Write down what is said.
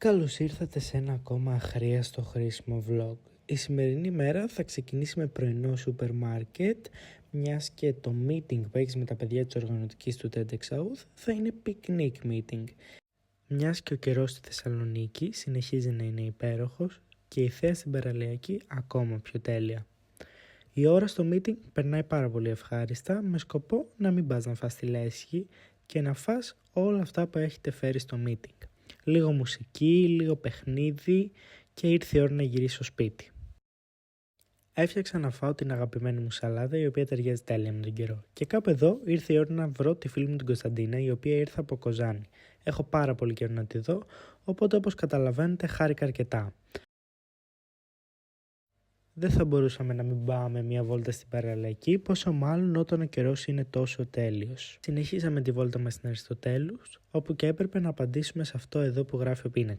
Καλώς ήρθατε σε ένα ακόμα αχρίαστο χρήσιμο vlog. Η σημερινή μέρα θα ξεκινήσει με πρωινό σούπερ μάρκετ, μιας και το meeting που έχεις με τα παιδιά της οργανωτικής του TEDx South θα είναι picnic meeting. Μιας και ο καιρός στη Θεσσαλονίκη συνεχίζει να είναι υπέροχος και η θέα στην παραλιακή ακόμα πιο τέλεια. Η ώρα στο meeting περνάει πάρα πολύ ευχάριστα με σκοπό να μην πας να φας τη λέσχη και να φας όλα αυτά που έχετε φέρει στο meeting. Λίγο μουσική, λίγο παιχνίδι και ήρθε η ώρα να γυρίσω στο σπίτι. Έφτιαξα να φάω την αγαπημένη μου σαλάδα η οποία ταιριάζει τέλεια με τον καιρό. Και κάπου εδώ ήρθε η ώρα να βρω τη φίλη μου την Κωνσταντίνα η οποία ήρθε από Κοζάνη. Έχω πάρα πολύ καιρό να τη δω, οπότε όπως καταλαβαίνετε χάρηκα αρκετά. Δεν θα μπορούσαμε να μην πάμε μια βόλτα στην παραλιακή, πόσο μάλλον όταν ο καιρός είναι τόσο τέλειος. Συνεχίσαμε τη βόλτα μας στην Αριστοτέλους, όπου και έπρεπε να απαντήσουμε σε αυτό εδώ που γράφει ο πίνακας.